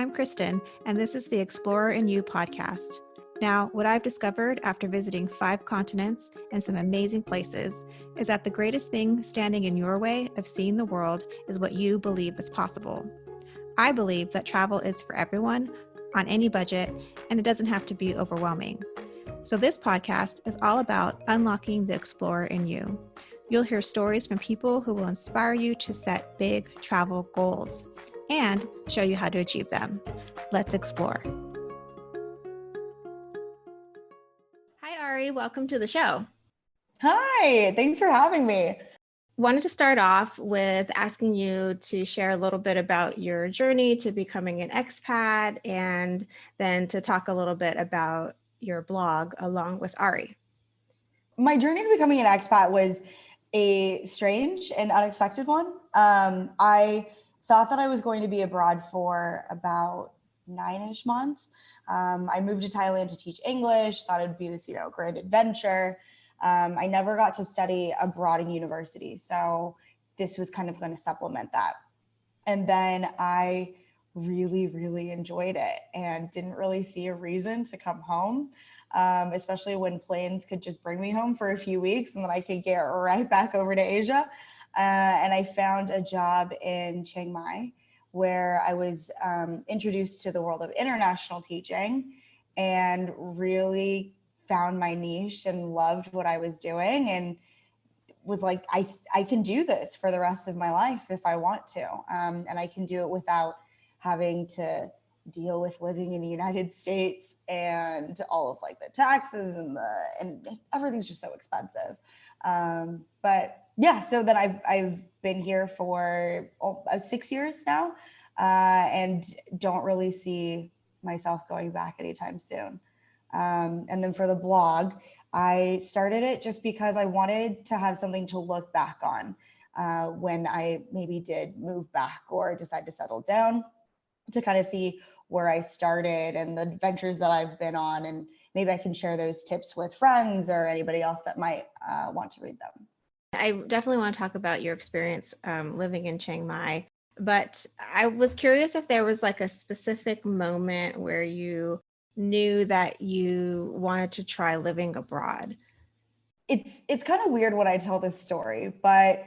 I'm Kristen, and this is the Explorer in You podcast. Now, what I've discovered after visiting 5 continents and some amazing places is that the greatest thing standing in your way of seeing the world is what you believe is possible. I believe that travel is for everyone, on any budget, and it doesn't have to be overwhelming. So this podcast is all about unlocking the explorer in you. You'll hear stories from people who will inspire you to set big travel goals and show you how to achieve them. Let's explore. Hi, Ari. Welcome to the show. Hi, thanks for having me. Wanted to start off with asking you to share a little bit about your journey to becoming an expat and then to talk a little bit about your blog along with Ari. My journey to becoming an expat was a strange and unexpected one. I thought that I was going to be abroad for about 9-ish months. I moved to Thailand to teach English, thought it would be this, great adventure. I never got to study abroad in university, so this was kind of going to supplement that. And then I really, really enjoyed it and didn't really see a reason to come home, especially when planes could just bring me home for a few weeks and then I could get right back over to Asia. And I found a job in Chiang Mai where I was introduced to the world of international teaching and really found my niche and loved what I was doing and was like, I can do this for the rest of my life if I want to. And I can do it without having to deal with living in the United States and all of like the taxes and everything's just so expensive. But yeah, so then I've been here for 6 years now, and don't really see myself going back anytime soon. And then for the blog, I started it just because I wanted to have something to look back on when I maybe did move back or decide to settle down, to kind of see where I started and the adventures that I've been on. And maybe I can share those tips with friends or anybody else that might want to read them. I definitely want to talk about your experience living in Chiang Mai, but I was curious if there was like a specific moment where you knew that you wanted to try living abroad. It's kind of weird when I tell this story, but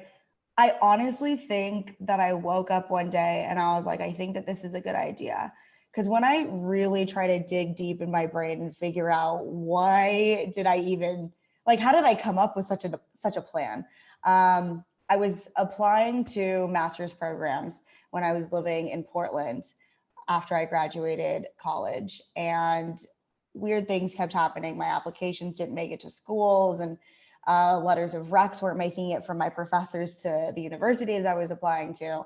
I honestly think that I woke up one day and I was like, I think that this is a good idea. Because when I really try to dig deep in my brain and figure out why did I even, like, how did I come up with such a plan? I was applying to master's programs when I was living in Portland after I graduated college, and weird things kept happening. My applications didn't make it to schools, and letters of recs weren't making it from my professors to the universities I was applying to.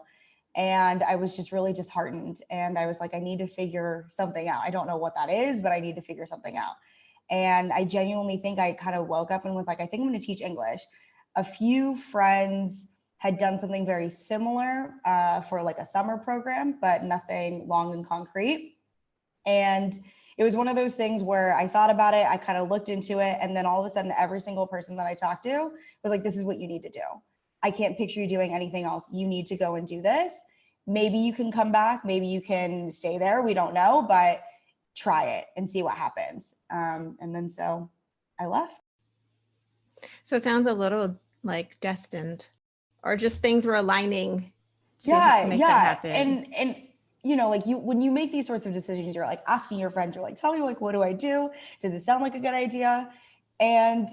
And I was just really disheartened. And I was like, I need to figure something out. I don't know what that is, but I need to figure something out. And I genuinely think I kind of woke up and was like, I think I'm going to teach English. A few friends had done something very similar for like a summer program, but nothing long and concrete. And it was one of those things where I thought about it, I kind of looked into it, and then all of a sudden, every single person that I talked to was like, this is what you need to do. I can't picture you doing anything else. You need to go and do this. Maybe you can come back. Maybe you can stay there. We don't know, but try it and see what happens. And then so I left. So it sounds a little like destined, or just things were aligning to make that happen. And like when you make these sorts of decisions, you're like asking your friends, you're like, tell me, like, what do I do? Does it sound like a good idea? And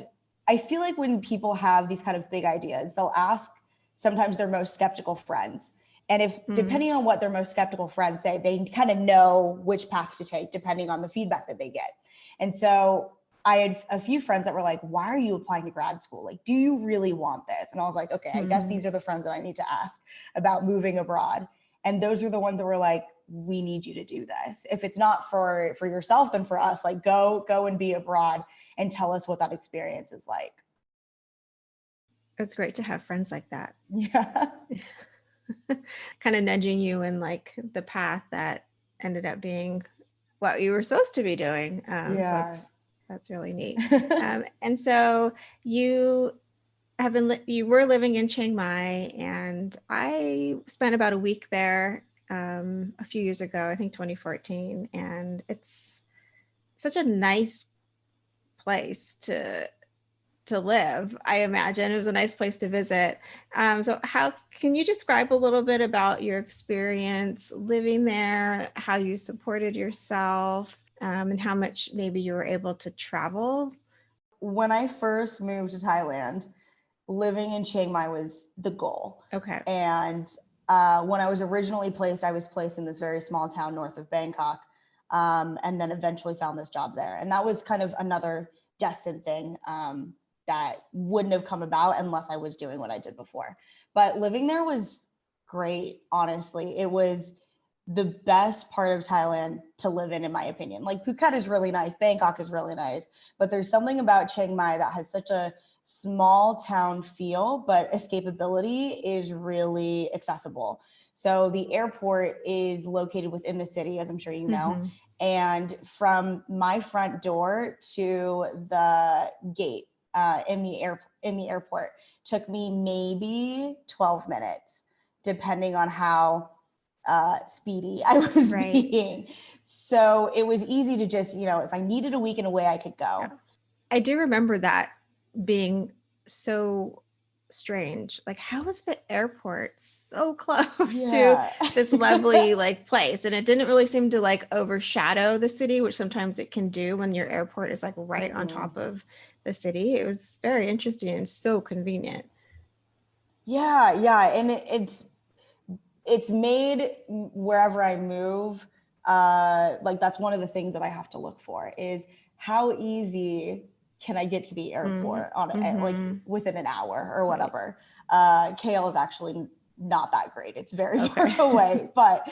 I feel like when people have these kind of big ideas, they'll ask sometimes their most skeptical friends. And if depending on what their most skeptical friends say, they kind of know which path to take depending on the feedback that they get. And so I had a few friends that were like, why are you applying to grad school? Like, do you really want this? And I was like, okay, I guess these are the friends that I need to ask about moving abroad. And those are the ones that were like, we need you to do this. If it's not for yourself, then for us, like go and be abroad and tell us what that experience is like. It's great to have friends like that. Yeah. Kind of nudging you in like the path that ended up being what you were supposed to be doing. Yeah. So that's really neat. And so you were living in Chiang Mai, and I spent about a week there a few years ago, I think 2014, and it's such a nice place to live. I imagine it was a nice place to visit. So how can you describe a little bit about your experience living there, how you supported yourself, and how much maybe you were able to travel? When I first moved to Thailand, living in Chiang Mai was the goal. Okay. And when I was originally placed, I was placed in this very small town north of Bangkok, and then eventually found this job there. And that was kind of another destined thing that wouldn't have come about unless I was doing what I did before. But living there was great, honestly. It was the best part of Thailand to live in my opinion. Like Phuket is really nice, Bangkok is really nice, but there's something about Chiang Mai that has such a small town feel, but escapability is really accessible. So the airport is located within the city, as I'm sure you know. Mm-hmm. And from my front door to the gate in the airport took me maybe 12 minutes, depending on how speedy I was being. So it was easy to just, if I needed a week and away, I could go. Yeah. I do remember that being so strange. Like, how was the airport so close to this lovely like place? And it didn't really seem to like overshadow the city, which sometimes it can do when your airport is like right on top of the city. It was very interesting and so convenient. Yeah. And it's made wherever I move, like that's one of the things that I have to look for is how easy can I get to the airport like within an hour or whatever. KL is actually not that great. It's very far away, but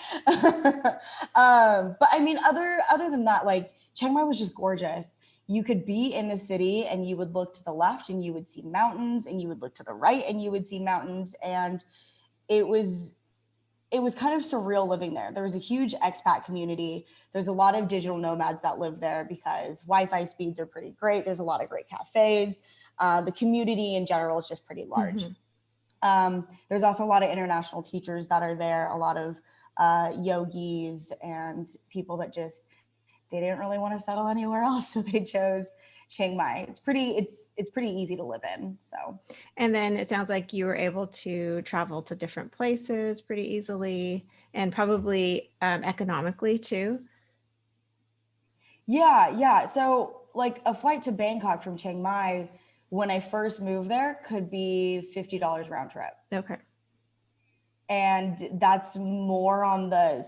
I mean, other than that, like Chiang Mai was just gorgeous. You could be in the city and you would look to the left and you would see mountains, and you would look to the right and you would see mountains. And it was kind of surreal living there. There was a huge expat community. There's a lot of digital nomads that live there because Wi-Fi speeds are pretty great. There's a lot of great cafes. The community in general is just pretty large. There's also a lot of international teachers that are there, a lot of yogis and people that they didn't really want to settle anywhere else. So they chose Chiang Mai. It's pretty easy to live in. So, and then it sounds like you were able to travel to different places pretty easily and probably economically too. Yeah. So like a flight to Bangkok from Chiang Mai when I first moved there could be $50 round trip. Okay. And that's more on the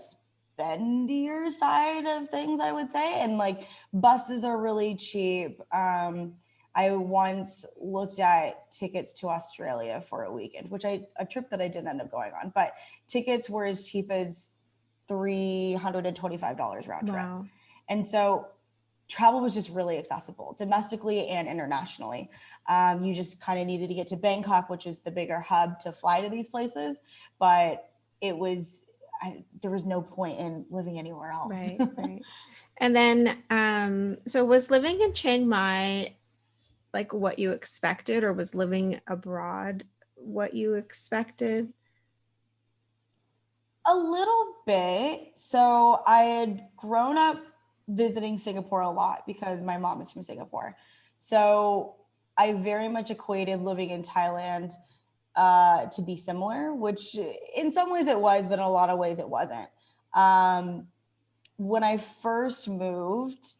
spendier side of things, I would say. And like buses are really cheap. I once looked at tickets to Australia for a weekend, a trip that I didn't end up going on, but tickets were as cheap as $325 round trip. Wow. And so travel was just really accessible domestically and internationally. You just kind of needed to get to Bangkok, which is the bigger hub to fly to these places, but there was no point in living anywhere else. Right. And then, so was living in Chiang Mai like what you expected, or was living abroad what you expected? A little bit. So I had grown up visiting Singapore a lot because my mom is from Singapore. So I very much equated living in Thailand to be similar, which in some ways it was, but in a lot of ways it wasn't. When I first moved,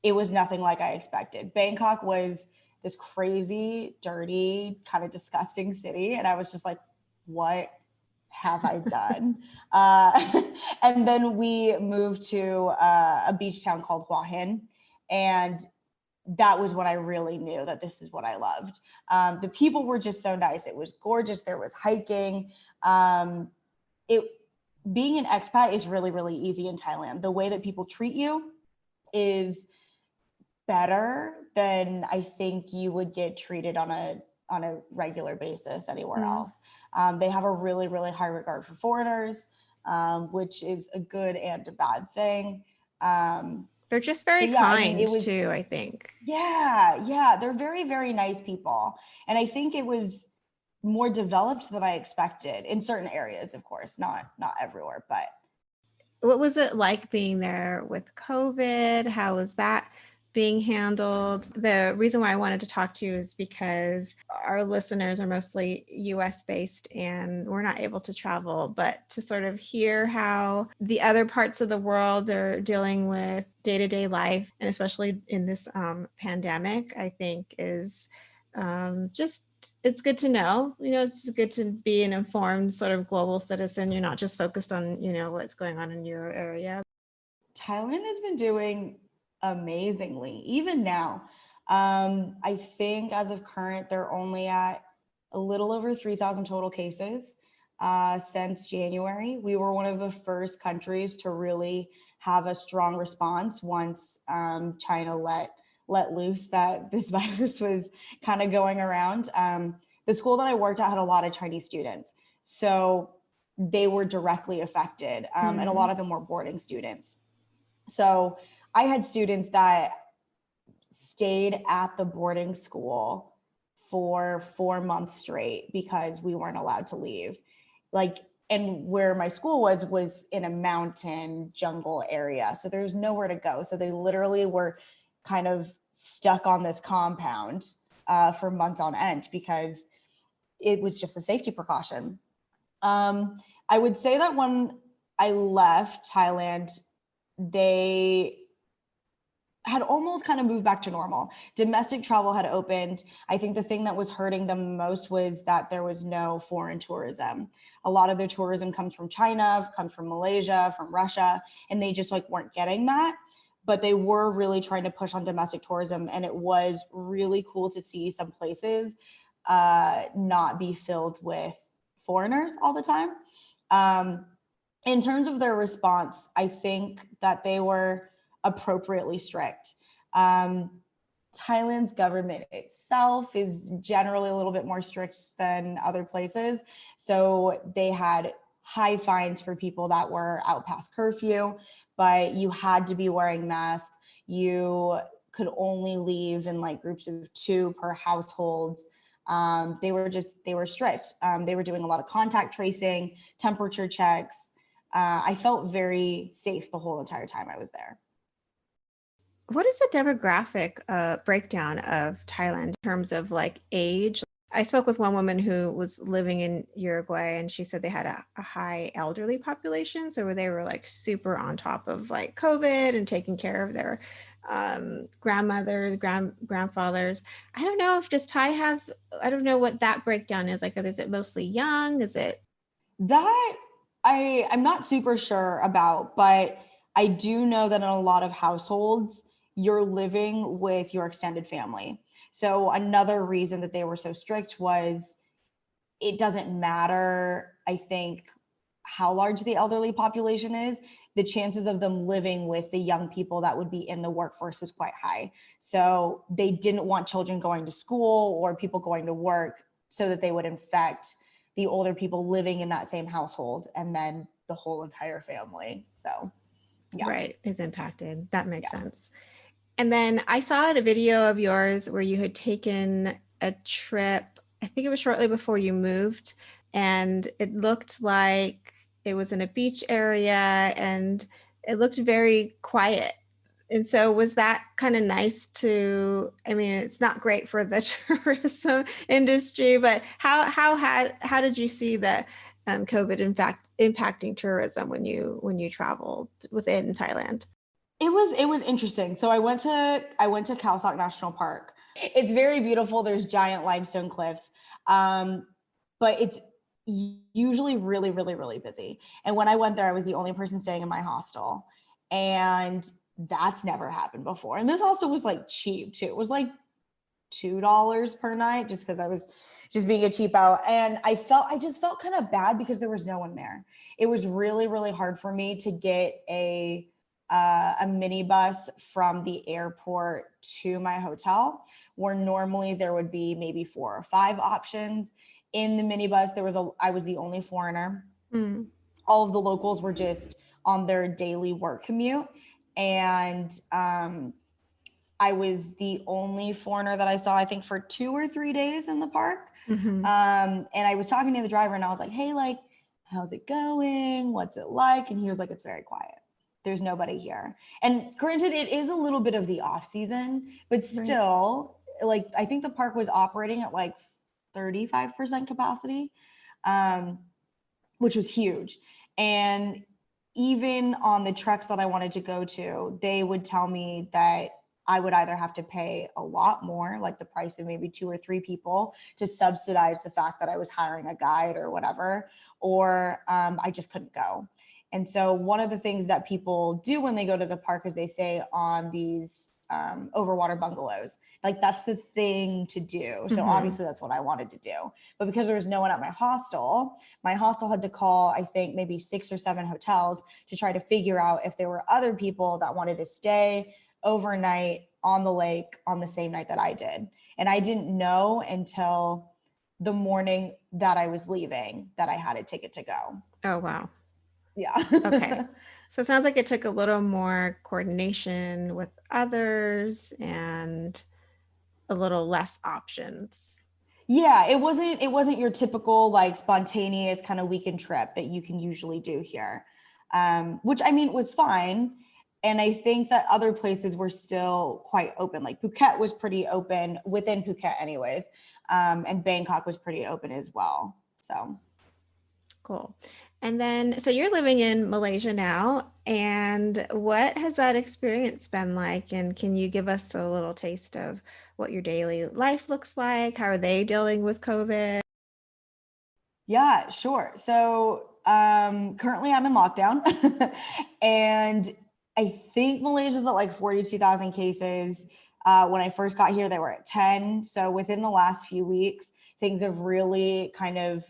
it was nothing like I expected. Bangkok was this crazy, dirty, kind of disgusting city. And I was just like, what have I done? And then we moved to a beach town called Hua Hin. And that was when I really knew that this is what I loved. The people were just so nice. It was gorgeous. There was hiking. Being an expat is really, really easy in Thailand. The way that people treat you is better than I think you would get treated on a regular basis anywhere else. They have a really, really high regard for foreigners, which is a good and a bad thing. They're just very kind too, I think. Yeah. They're very, very nice people. And I think it was more developed than I expected in certain areas, of course, not everywhere, but What was it like being there with COVID? How was that being handled? The reason why I wanted to talk to you is because our listeners are mostly US based and we're not able to travel, but to sort of hear how the other parts of the world are dealing with day-to-day life, and especially in this pandemic, I think is just it's good to know, it's good to be an informed sort of global citizen. You're not just focused on, what's going on in your area. Thailand has been doing amazingly, even now. I think as of current, they're only at a little over 3,000 total cases since January. We were one of the first countries to really have a strong response once China let loose that this virus was kind of going around. The school that I worked at had a lot of Chinese students, so they were directly affected, and a lot of them were boarding students. So I had students that stayed at the boarding school for 4 months straight because we weren't allowed to leave. And where my school was in a mountain jungle area, so there's nowhere to go. So they literally were kind of stuck on this compound for months on end because it was just a safety precaution. I would say that when I left Thailand, they had almost kind of moved back to normal. Domestic travel had opened. I think the thing that was hurting them most was that there was no foreign tourism. A lot of their tourism comes from China, comes from Malaysia, from Russia, and they just weren't getting that. But they were really trying to push on domestic tourism, and it was really cool to see some places not be filled with foreigners all the time. In terms of their response, I think that they were appropriately strict. Thailand's government itself is generally a little bit more strict than other places. So they had high fines for people that were out past curfew, but you had to be wearing masks. You could only leave in groups of 2 per household. They were strict. They were doing a lot of contact tracing, temperature checks. I felt very safe the whole entire time I was there. What is the demographic breakdown of Thailand in terms of age? I spoke with one woman who was living in Uruguay, and she said they had a high elderly population. So they were super on top of COVID and taking care of their grandmothers, grandfathers. I don't know if I don't know what that breakdown is. Is it mostly young? Is it? That I'm not super sure about, but I do know that in a lot of households, you're living with your extended family. So another reason that they were so strict was it doesn't matter, I think, how large the elderly population is. The chances of them living with the young people that would be in the workforce was quite high. So they didn't want children going to school or people going to work so that they would infect the older people living in that same household and then the whole entire family. So, yeah. Right, is impacted. That makes sense. And then I saw a video of yours where you had taken a trip, I think it was shortly before you moved, and it looked like it was in a beach area and it looked very quiet. And so was that kind of nice it's not great for the tourism industry, but how did you see the COVID in fact impacting tourism when you traveled within Thailand? It was interesting. So I went to Khao Sok National Park. It's very beautiful. There's giant limestone cliffs, but it's usually really, really, really busy. And when I went there, I was the only person staying in my hostel, and that's never happened before. And this also was cheap too. It was $2 per night, just because I was just being a cheap out. And I just felt kind of bad because there was no one there. It was really, really hard for me to get a minibus from the airport to my hotel, where normally there would be maybe 4 or 5 options. In the minibus, I was the only foreigner. All of the locals were just on their daily work commute. And I was the only foreigner that I saw, I think, for 2 or 3 days in the park. And I was talking to the driver and I was like, hey, how's it going? What's it like? And he was like, it's very quiet. There's nobody here. And granted, it is a little bit of the off season, but still, like, I think the park was operating at like 35% capacity, which was huge. And even on the treks that I wanted to go to, they would tell me that I would either have to pay a lot more, like the price of maybe 2 or 3 people, to subsidize the fact that I was hiring a guide or whatever, or I just couldn't go. And so one of the things that people do when they go to the park is they stay on these overwater bungalows. Like that's the thing to do. So obviously that's what I wanted to do. But because there was no one at my hostel had to call, I think maybe 6 or 7 hotels to try to figure out if there were other people that wanted to stay overnight on the lake on the same night that I did. And I didn't know until the morning that I was leaving that I had a ticket to go. Oh, wow. Yeah. Okay. So it sounds like it took a little more coordination with others and a little less options. Yeah, it wasn't your typical like spontaneous kind of weekend trip that you can usually do here. Which I mean was fine. And I think that other places were still quite open. Like Phuket was pretty open within Phuket anyways. And Bangkok was pretty open as well. So cool. And then, so you're living in Malaysia now, and what has that experience been like? And can you give us a little taste of what your daily life looks like? How are they dealing with COVID? Yeah, sure. So currently I'm in lockdown and I think Malaysia's at like 42,000 cases. When I first got here, they were at 10. So within the last few weeks, things have really kind of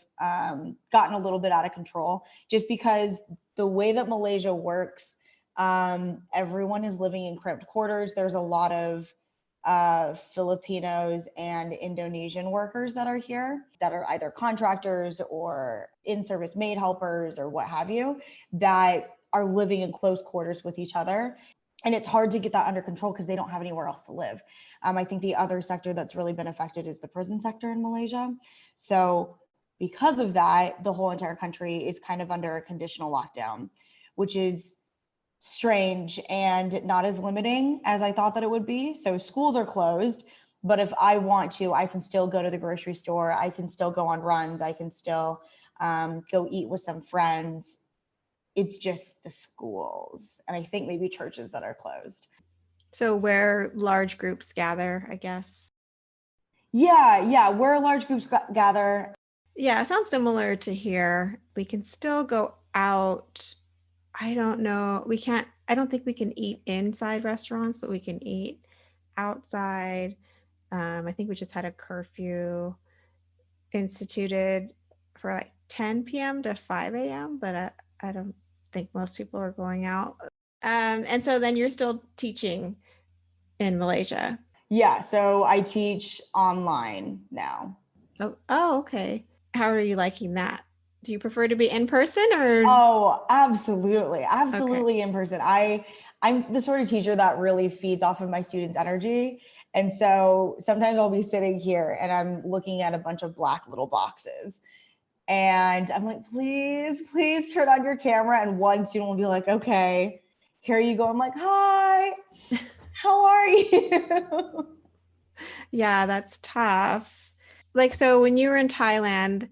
gotten a little bit out of control just because the way that Malaysia works, everyone is living in cramped quarters. There's a lot of Filipinos and Indonesian workers that are here that are either contractors or in-service maid helpers or what have you, that are living in close quarters with each other. And it's hard to get that under control because they don't have anywhere else to live. I think the other sector that's really been affected is the prison sector in Malaysia. So because of that, the whole entire country is kind of under a conditional lockdown, which is strange and not as limiting as I thought that it would be. So schools are closed, but if I want to, I can still go to the grocery store. I can still go on runs. I can still go eat with some friends. It's just the schools and I think maybe churches that are closed. So where large groups gather, I guess. Yeah, where large groups gather. Yeah, it sounds similar to here. We can still go out. I don't know. I don't think we can eat inside restaurants, but we can eat outside. I think we just had a curfew instituted for like 10 p.m. to 5 a.m., but I don't think most people are going out. And so then you're still teaching in Malaysia. Yeah, so I teach online now. Oh, okay. How are you liking that? Do you prefer to be in person or? Oh, absolutely. Absolutely okay. In person. I'm the sort of teacher that really feeds off of my students' energy. And so sometimes I'll be sitting here and I'm looking at a bunch of black little boxes. And I'm like, please turn on your camera. And one student will be like, okay, here you go. I'm like, hi, how are you? Yeah, that's tough. Like, so when you were in Thailand,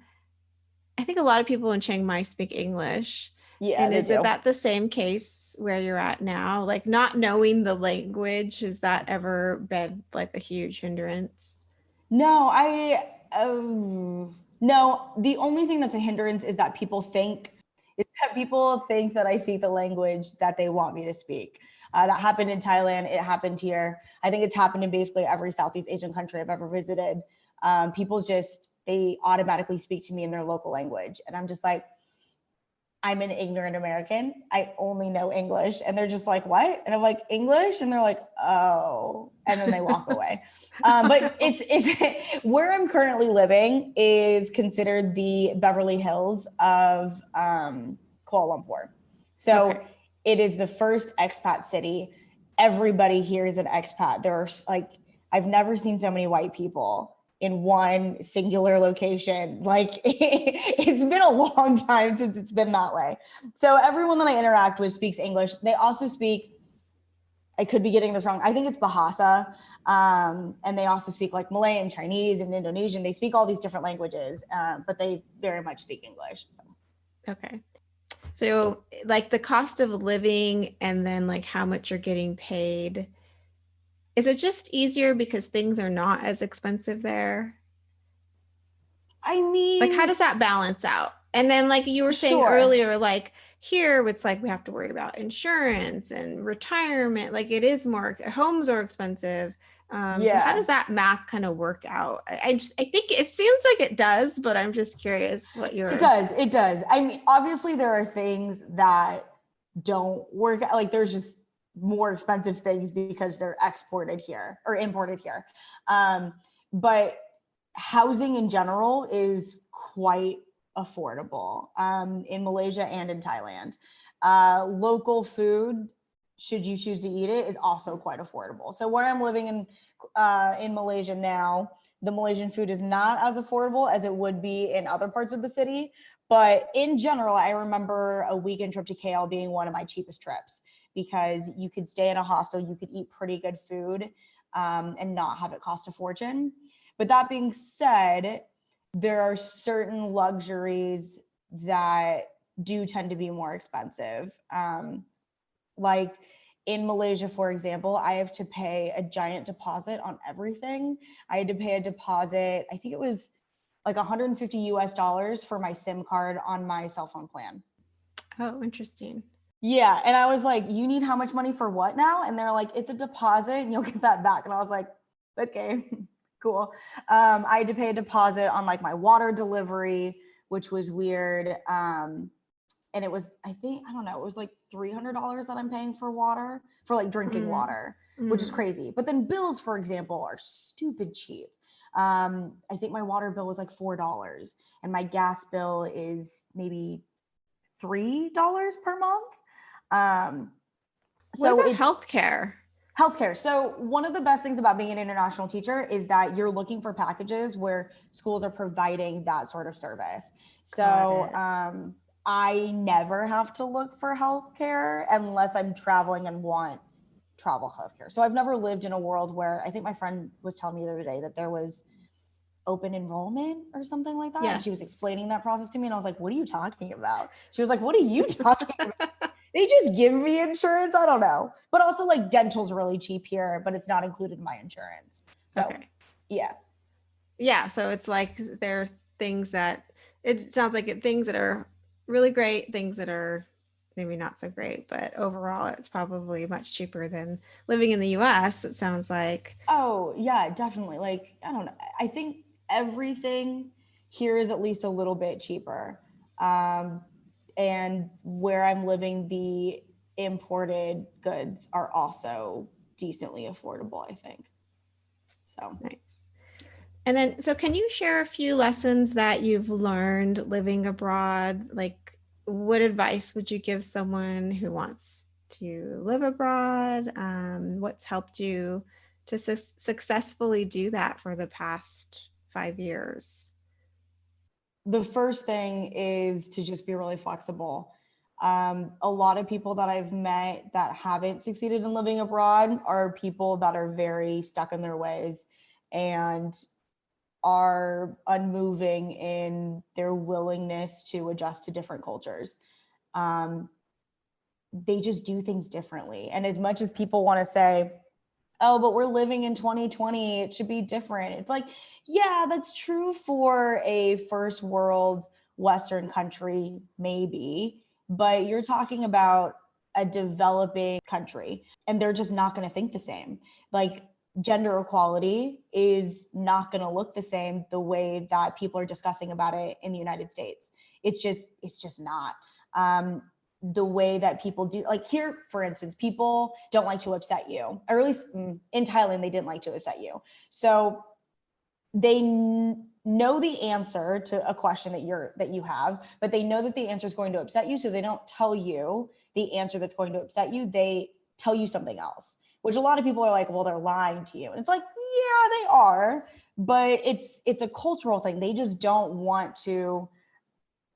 I think a lot of people in Chiang Mai speak English. Yeah. And is that the same case where you're at now? Like not knowing the language, has that ever been like a huge hindrance? No, no, the only thing that's a hindrance is that people think that I speak the language that they want me to speak. That happened in Thailand. It happened here. I think it's happened in basically every Southeast Asian country I've ever visited. People they automatically speak to me in their local language. And I'm just like, I'm an ignorant American. I only know English. And they're just like, what? And I'm like, English? And they're like, oh. And then they walk away. But it's where I'm currently living is considered the Beverly Hills of Kuala Lumpur. So It is the first expat city. Everybody here is an expat. I've never seen so many white people in one singular location. Like it's been a long time since it's been that way. So everyone that I interact with speaks English. They also speak, I could be getting this wrong, I think it's Bahasa. And they also speak like Malay and Chinese and Indonesian. They speak all these different languages, but they very much speak English. So. Okay. So like the cost of living and then like how much you're getting paid, is it just easier because things are not as expensive there? I mean, like how does that balance out? And then like you were saying earlier, like here it's like we have to worry about insurance and retirement. Like it is more, homes are expensive. So how does that math kind of work out? I think it seems like it does, but I'm just curious what your... It does. I mean, obviously there are things that don't work. Like there's just more expensive things because they're exported here or imported here. But housing in general is quite affordable in Malaysia and in Thailand. Local food, should you choose to eat it, is also quite affordable. So where I'm living in Malaysia now, the Malaysian food is not as affordable as it would be in other parts of the city. But in general, I remember a weekend trip to KL being one of my cheapest trips because you could stay in a hostel, you could eat pretty good food and not have it cost a fortune. But that being said, there are certain luxuries that do tend to be more expensive. Like in Malaysia, for example, I have to pay a giant deposit on everything. I had to pay a deposit, I think it was like $150 for my SIM card on my cell phone plan. Oh, interesting. Yeah. And I was like, you need how much money for what now? And they're like, it's a deposit and you'll get that back. And I was like, okay, cool. I had to pay a deposit on like my water delivery, which was weird. And it was, I don't know, it was like $300 that I'm paying for water, for like drinking water, which is crazy. But then bills, for example, are stupid cheap. I think my water bill was like $4 and my gas bill is maybe $3 per month. So what about healthcare? Healthcare. So one of the best things about being an international teacher is that you're looking for packages where schools are providing that sort of service. So I never have to look for healthcare unless I'm traveling and want travel healthcare. So I've never lived in a world where, I think my friend was telling me the other day that there was open enrollment or something like that. Yes. And she was explaining that process to me and I was like, what are you talking about? She was like, what are you talking about? They just give me insurance? I don't know. But also like dental's really cheap here, but it's not included in my insurance. So yeah. Yeah. So it's like there are things that, it sounds like things that are really great, things that are maybe not so great, but overall it's probably much cheaper than living in the US, it sounds like. Oh yeah, definitely. Like, I don't know. I think everything here is at least a little bit cheaper. And where I'm living, the imported goods are also decently affordable, I think. So nice. And then, so can you share a few lessons that you've learned living abroad? Like, what advice would you give someone who wants to live abroad? What's helped you to successfully do that for the past 5 years? The first thing is to just be really flexible. A lot of people that I've met that haven't succeeded in living abroad are people that are very stuck in their ways and are unmoving in their willingness to adjust to different cultures. They just do things differently. And as much as people want to say, oh, but we're living in 2020, it should be different. It's like, yeah, that's true for a first world Western country, maybe, but you're talking about a developing country and they're just not going to think the same. Like, gender equality is not going to look the same the way that people are discussing about it in the United States. It's just not. The way that people do, like here, for instance, people don't like to upset you, or at least in Thailand, they didn't like to upset you. So they know the answer to a question that you have, but they know that the answer is going to upset you. So they don't tell you the answer that's going to upset you. They tell you something else, which a lot of people are like, well, they're lying to you. And it's like, yeah, they are. but it's a cultural thing. They just don't want to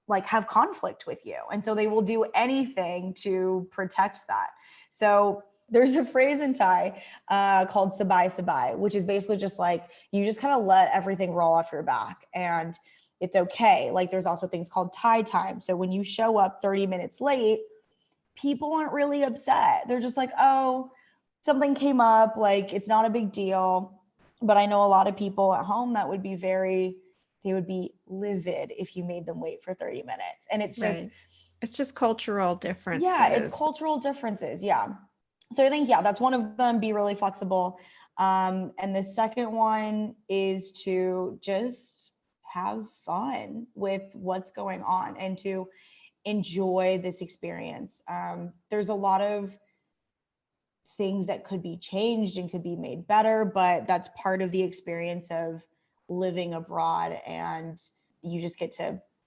like have conflict with you. And so they will do anything to protect that. So there's a phrase in Thai called sabai sabai, which is basically just like, you just kind of let everything roll off your back and it's okay. Like there's also things called Thai time. So when you show up 30 minutes late, people aren't really upset. They're just like, oh, something came up. Like it's not a big deal. But I know a lot of people at home that would be they would be livid if you made them wait for 30 minutes. And it's just, it's just cultural differences. Yeah, it's cultural differences. Yeah. So I think, yeah, that's one of them, be really flexible. And the second one is to just have fun with what's going on and to enjoy this experience. There's a lot of things that could be changed and could be made better, but that's part of the experience of living abroad, and you just get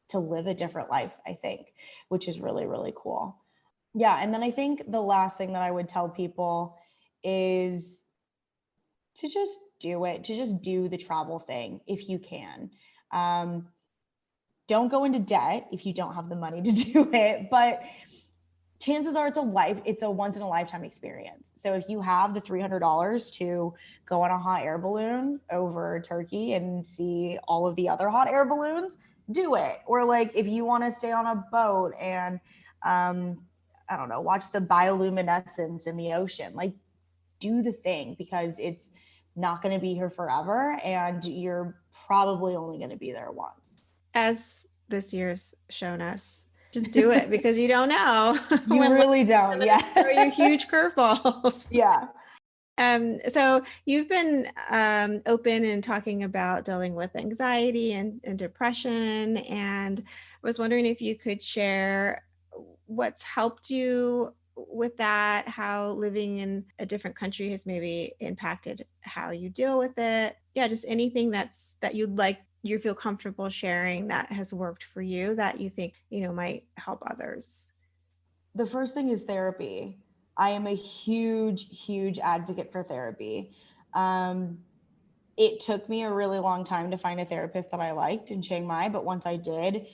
to live a different life, I think, which is really, really cool. Yeah. And then I think the last thing that I would tell people is to just do it, to just do the travel thing if you can. Don't go into debt if you don't have the money to do it, but chances are it's a once in a lifetime experience. So if you have the $300 to go on a hot air balloon over Turkey and see all of the other hot air balloons, do it. Or like, if you want to stay on a boat and, I don't know, watch the bioluminescence in the ocean, like do the thing, because it's not going to be here forever. And you're probably only going to be there once. As this year's shown us. Just do it, because you don't know. You really don't. Yeah. Throw you huge curveballs. Yeah. So you've been open and talking about dealing with anxiety and depression. And I was wondering if you could share what's helped you with that, how living in a different country has maybe impacted how you deal with it. Yeah, just anything that you feel comfortable sharing that has worked for you that you think, might help others. The first thing is therapy. I am a huge, huge advocate for therapy. It took me a really long time to find a therapist that I liked in Chiang Mai, but once I did,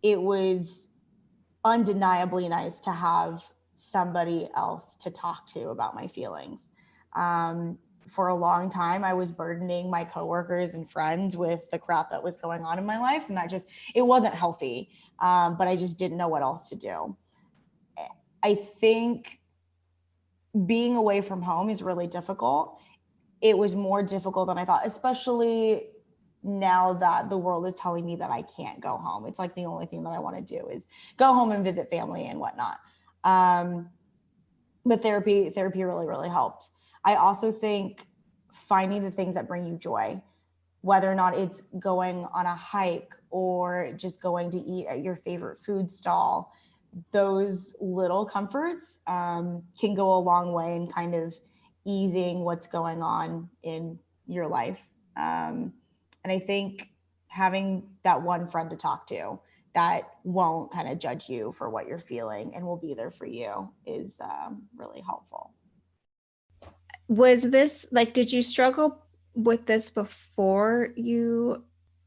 it was undeniably nice to have somebody else to talk to about my feelings. For a long time, I was burdening my coworkers and friends with the crap that was going on in my life. And it wasn't healthy. But I just didn't know what else to do. I think being away from home is really difficult. It was more difficult than I thought, especially now that the world is telling me that I can't go home. It's like the only thing that I want to do is go home and visit family and whatnot. But therapy really, really helped. I also think finding the things that bring you joy, whether or not it's going on a hike or just going to eat at your favorite food stall, those little comforts can go a long way in kind of easing what's going on in your life. And I think having that one friend to talk to that won't kind of judge you for what you're feeling and will be there for you is really helpful. Was this did you struggle with this before you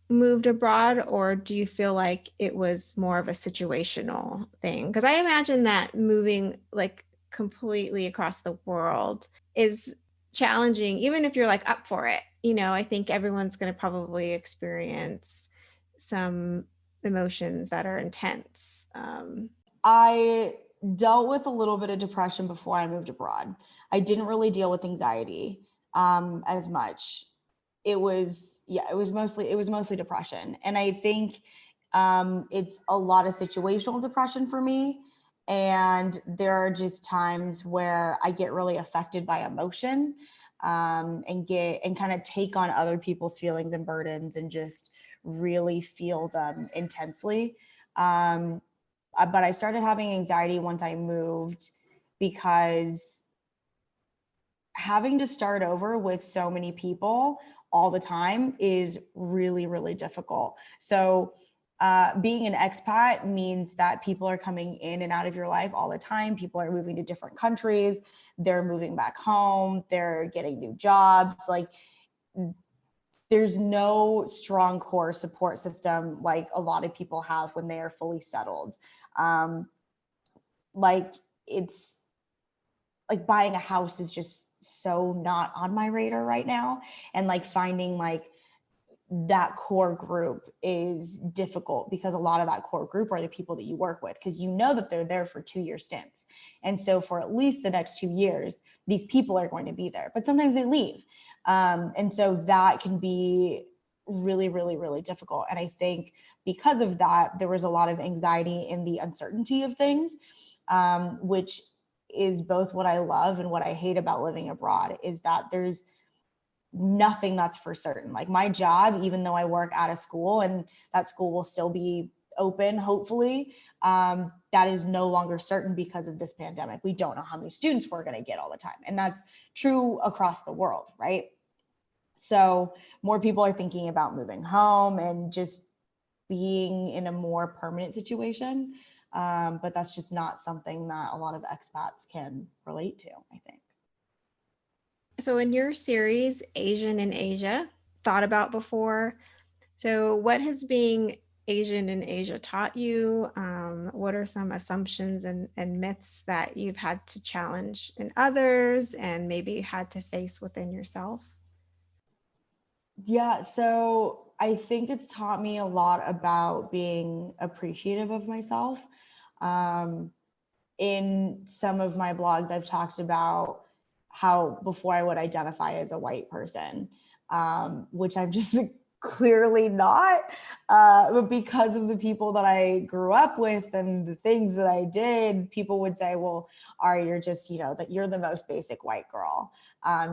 moved abroad, or do you feel like it was more of a situational thing? Because I imagine that moving completely across the world is challenging, even if you're up for it. I think everyone's going to probably experience some emotions that are intense. I dealt with a little bit of depression before I moved abroad. I didn't really deal with anxiety as much. It was mostly depression. And I think it's a lot of situational depression for me. And there are just times where I get really affected by emotion and kind of take on other people's feelings and burdens and just really feel them intensely. But I started having anxiety once I moved, because having to start over with so many people all the time is really, really difficult. So being an expat means that people are coming in and out of your life all the time. People are moving to different countries. They're moving back home. They're getting new jobs. there's no strong core support system like a lot of people have when they are fully settled. Like it's like buying a house is just so not on my radar right now. And like finding like that core group is difficult because a lot of that core group are the people that you work with, because you know that they're there for 2-year stints. And so for at least the next 2 years, these people are going to be there, but sometimes they leave. And so that can be really, really, really difficult. And I think because of that, there was a lot of anxiety in the uncertainty of things, which is both what I love and what I hate about living abroad, is that there's nothing that's for certain. Like my job, even though I work at a school and that school will still be open, hopefully, that is no longer certain because of this pandemic. We don't know how many students we're going to get all the time. And that's true across the world, right? So more people are thinking about moving home and just being in a more permanent situation. But that's just not something that a lot of expats can relate to, I think. So in your series, Asian in Asia, thought about before. So what has being Asian in Asia taught you? What are some assumptions and myths that you've had to challenge in others and maybe had to face within yourself? Yeah, so I think it's taught me a lot about being appreciative of myself. In some of my blogs, I've talked about how before I would identify as a white person, which I'm just clearly not. But because of the people that I grew up with and the things that I did, people would say, well, Ari, you're just, that you're the most basic white girl.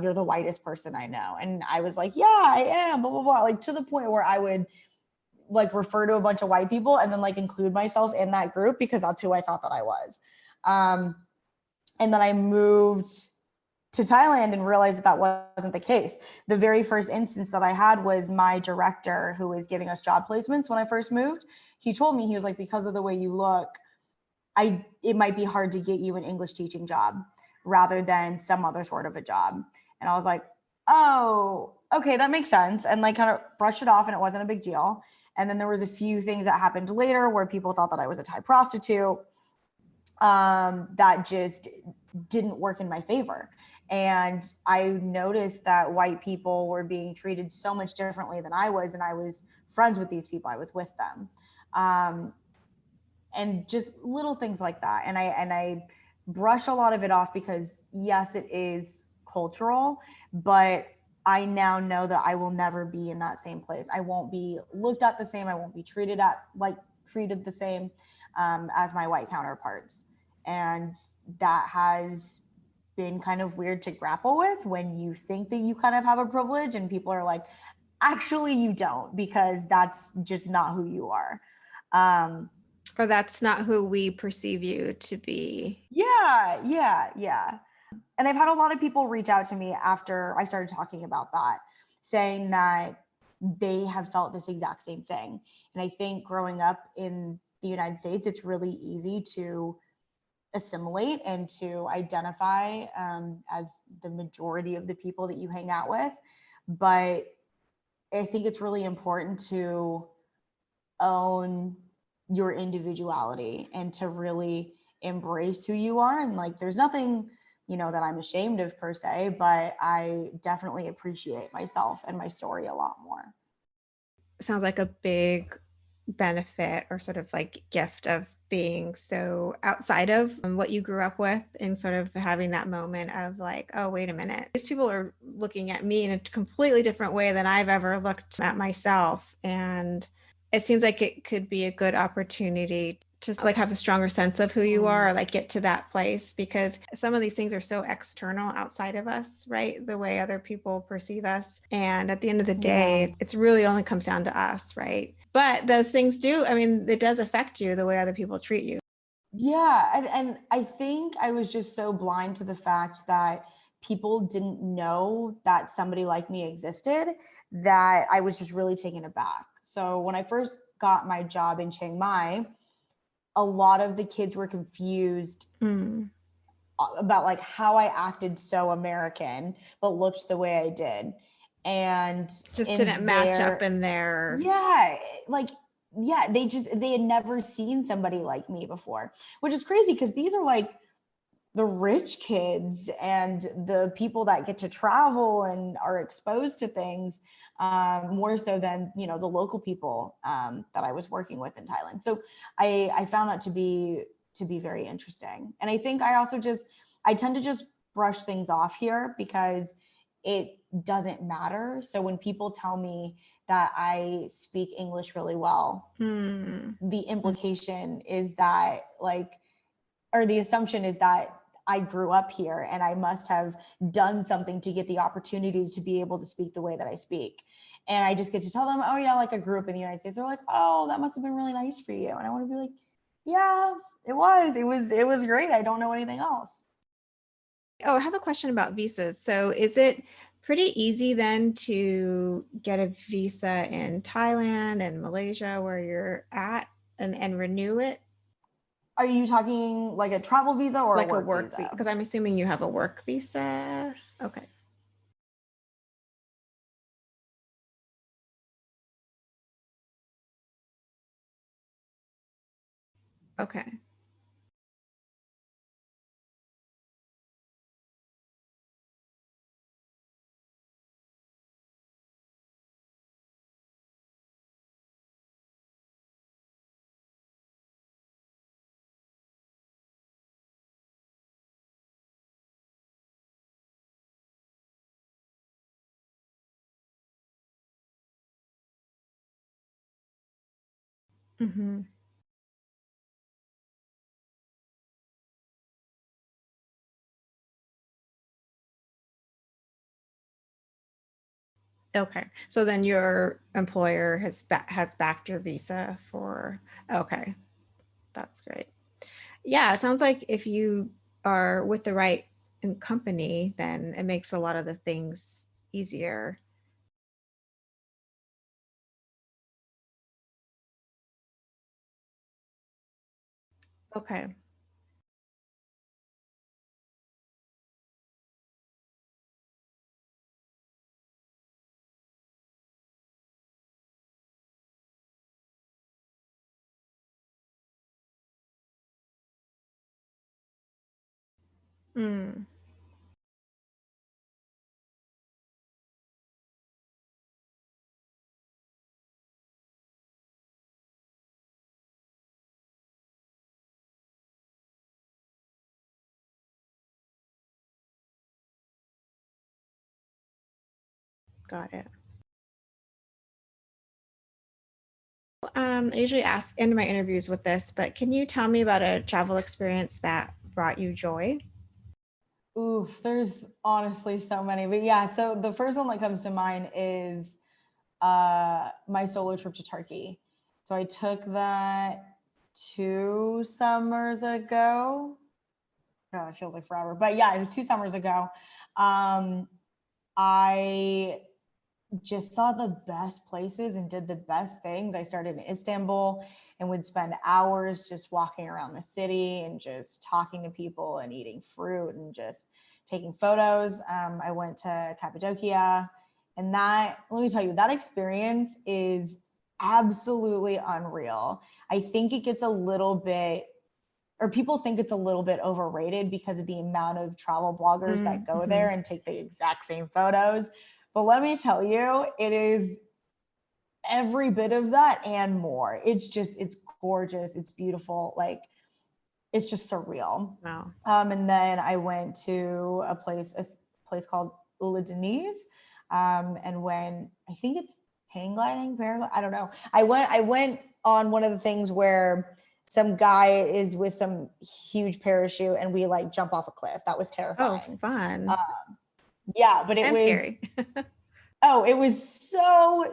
You're the whitest person I know. And I was like, yeah, I am, blah, blah, blah. Like to the point where I would like refer to a bunch of white people and then like include myself in that group because that's who I thought that I was. And then I moved to Thailand and realized that that wasn't the case. The very first instance that I had was my director, who was giving us job placements when I first moved. He told me, he was like, because of the way you look, it might be hard to get you an English teaching job rather than some other sort of a job. And I was like, oh, okay, that makes sense. And like kind of brushed it off and it wasn't a big deal. And then there was a few things that happened later where people thought that I was a Thai prostitute, that just didn't work in my favor. And I noticed that white people were being treated so much differently than I was. And I was friends with these people. I was with them. And just little things like that. And I brush a lot of it off because yes, it is cultural, but I now know that I will never be in that same place. I won't be looked at the same. I won't be treated the same as my white counterparts. And that has been kind of weird to grapple with when you think that you kind of have a privilege and people are like, actually you don't, because that's just not who you are. Or that's not who we perceive you to be. Yeah. And I've had a lot of people reach out to me after I started talking about that, saying that they have felt this exact same thing. And I think growing up in the United States, it's really easy to assimilate and to identify as the majority of the people that you hang out with. But I think it's really important to own your individuality and to really embrace who you are. And like, there's nothing, that I'm ashamed of per se, but I definitely appreciate myself and my story a lot more. Sounds like a big benefit or sort of like gift of being so outside of what you grew up with and sort of having that moment of like, oh, wait a minute, these people are looking at me in a completely different way than I've ever looked at myself. And it seems like it could be a good opportunity to like have a stronger sense of who you are, or like get to that place, because some of these things are so external outside of us, right? The way other people perceive us. And at the end of the day, it's really only comes down to us, right? But those things it does affect you, the way other people treat you. Yeah. And I think I was just so blind to the fact that people didn't know that somebody like me existed, that I was just really taken aback. So when I first got my job in Chiang Mai, a lot of the kids were confused about like how I acted so American, but looked the way I did. and just in didn't match their, up in their. yeah, like, yeah, they had never seen somebody like me before, which is crazy because these are like the rich kids and the people that get to travel and are exposed to things, more so than, you know, the local people that I was working with in Thailand. So I found that to be very interesting. And I think I tend to just brush things off here because it doesn't matter. So when people tell me that I speak English really well, the implication is that, like, or the assumption is that I grew up here and I must have done something to get the opportunity to be able to speak the way that I speak. And I just get to tell them, oh yeah, like I grew up in the United States. They're like, oh, that must have been really nice for you. And I want to be like, yeah, it was great. I don't know anything else. Oh, I have a question about visas. So is it pretty easy then to get a visa in Thailand and Malaysia where you're at and renew it? Are you talking like a travel visa or Like a a work work visa? visa? Because I'm assuming you have a work visa. Okay. Okay. Mm-hmm. Okay. So then your employer has backed your visa for, okay. That's great. Yeah, it sounds like if you are with the right company, then it makes a lot of the things easier. Okay. Mm, got it. I usually ask in my interviews with this, but can you tell me about a travel experience that brought you joy? Oof, there's honestly so many. But yeah, so the first one that comes to mind is my solo trip to Turkey. So I took that 2 summers ago. Oh, it feels like forever. But yeah, it was 2 summers ago. Um, I just saw the best places and did the best things. I started in Istanbul and would spend hours just walking around the city and just talking to people and eating fruit and just taking photos. I went to Cappadocia, and that, let me tell you, that experience is absolutely unreal. I think it gets a little bit, or people think it's a little bit overrated because of the amount of travel bloggers that go Mm-hmm. there and take the exact same photos. But let me tell you, it is every bit of that and more. It's gorgeous. It's beautiful. Like, it's just surreal. Wow. And then I went to a place called Ula Denise. And when I think it's hang gliding, paragliding, I don't know. I went on one of the things where some guy is with some huge parachute and we like jump off a cliff. That was Oh, terrifying. fun. Yeah, but And scary. it was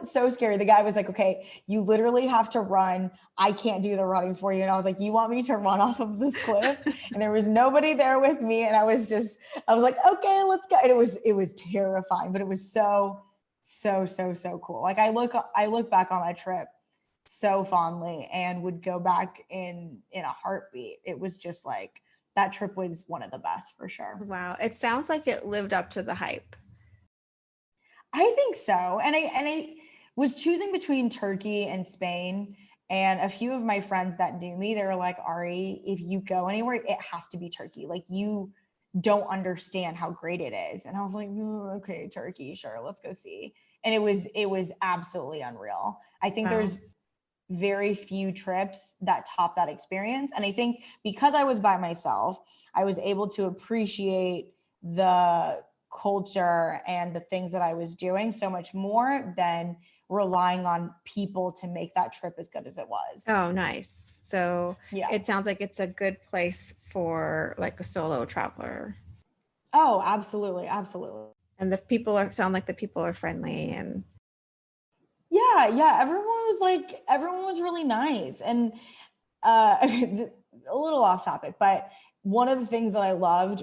so scary. The guy was like, okay, you literally have to run. I can't do the running for you. And I was like, you want me to run off of this cliff? And there was nobody there with me. And I was like, okay, let's go. And it was terrifying, but it was so cool. Like I look back on that trip so fondly and would go back in a heartbeat. It was just like, that trip was one of the best for sure. Wow. It sounds like it lived up to the hype. I think so. And I was choosing between Turkey and Spain. And a few of my friends that knew me, they were like, Ari, if you go anywhere, it has to be Turkey. Like, you don't understand how great it is. And I was like, okay, Turkey, sure, let's go see. And it was absolutely unreal. I think there's very few trips that top that experience. And I think because I was by myself, I was able to appreciate the culture and the things that I was doing so much more than relying on people to make that trip as good as it was. Oh, nice. So yeah, it sounds like it's a good place for like a solo traveler. Oh, absolutely. Absolutely. And the people sound like the people are friendly and yeah. Everyone was really nice. And a little off topic, but one of the things that I loved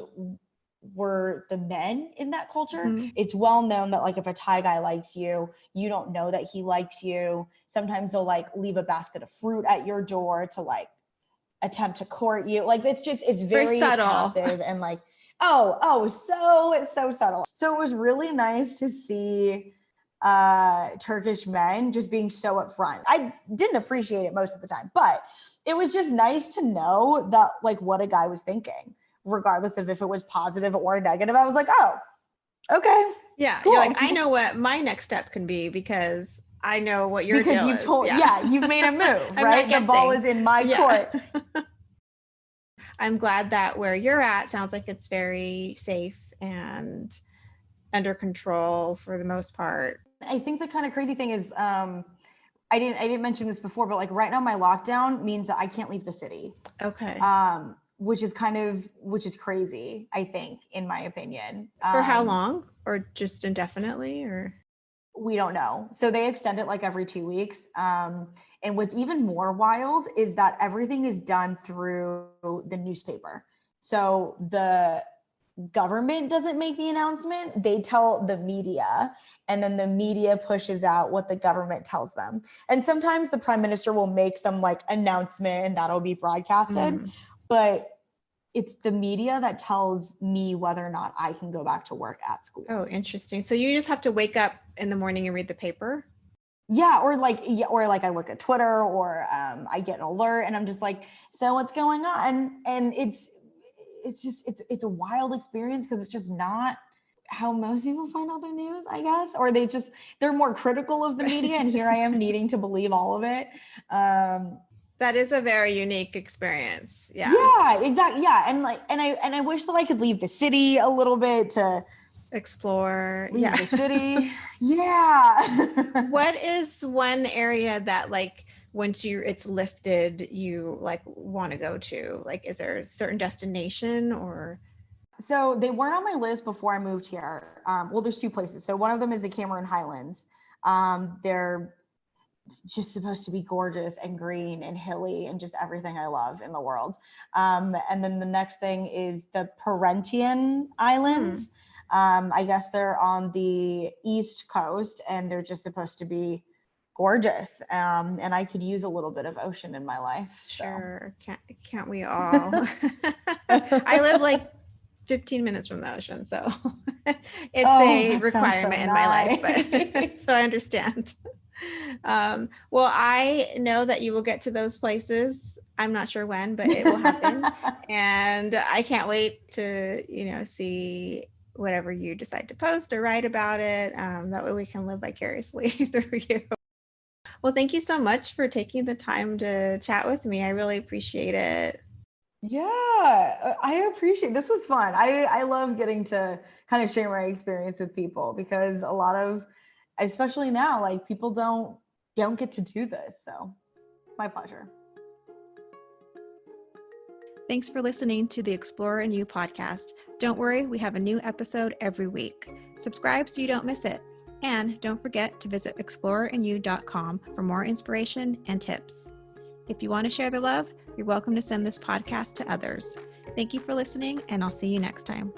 were the men in that culture. Mm-hmm. It's well known that like if a Thai guy likes you, you don't know that he likes you. Sometimes they'll like leave a basket of fruit at your door to like attempt to court you. Like it's very subtle. passive and like so subtle. So it was really nice to see Turkish men just being so upfront. I didn't appreciate it most of the time, but it was just nice to know that like what a guy was thinking, regardless of if it was positive or negative. I was like, oh, okay. Yeah. Cool. You're like, I know what my next step can be because I know what your because deal you've is. told you've made a move, right? The ball is in my court. I'm glad that where you're at sounds like it's very safe and under control for the most part. I think the kind of crazy thing is I didn't mention this before, but like right now my lockdown means that I can't leave the city. Okay. Which is crazy, I think, in my opinion. For how long? Or just indefinitely? Or we don't know. So they extend it like every 2 weeks. And what's even more wild is that everything is done through the newspaper. So the government doesn't make the announcement. They tell the media, and then the media pushes out what the government tells them. And sometimes the prime minister will make some like announcement and that'll be broadcasted. But it's the media that tells me whether or not I can go back to work at school. Oh, interesting. So you just have to wake up in the morning and read the paper? Yeah, or like I look at Twitter or I get an alert and I'm just like, so what's going on? And it's a wild experience because it's just not how most people find out their news, I guess, or they're more critical of the media. And here I am needing to believe all of it. That is a very unique experience. Yeah. Yeah, exactly. Yeah. And I wish that I could leave the city a little bit to explore. Leave the city. Yeah. What is one area that like once it's lifted, you like want to go to? Like, is there a certain destination or? So they weren't on my list before I moved here. Well, there's two places. So one of them is the Cameron Highlands. They're just supposed to be gorgeous and green and hilly and just everything I love in the world. And then the next thing is the Parentian Islands. I guess they're on the East Coast and they're just supposed to be gorgeous. And I could use a little bit of ocean in my life. So. Sure. Can't we all? I live like 15 minutes from the ocean, so it's a requirement in my life, but so I understand. Well, I know that you will get to those places. I'm not sure when, but it will happen. And I can't wait to, see whatever you decide to post or write about it. That way we can live vicariously through you. Well, thank you so much for taking the time to chat with me. I really appreciate it. Yeah, I appreciate this. Was fun. I love getting to kind of share my experience with people because a lot of, especially now, like people don't get to do this. So my pleasure. Thanks for listening to the Explorer and You podcast. Don't worry, we have a new episode every week. Subscribe so you don't miss it. And don't forget to visit explorerandyou.com for more inspiration and tips. If you want to share the love, you're welcome to send this podcast to others. Thank you for listening, and I'll see you next time.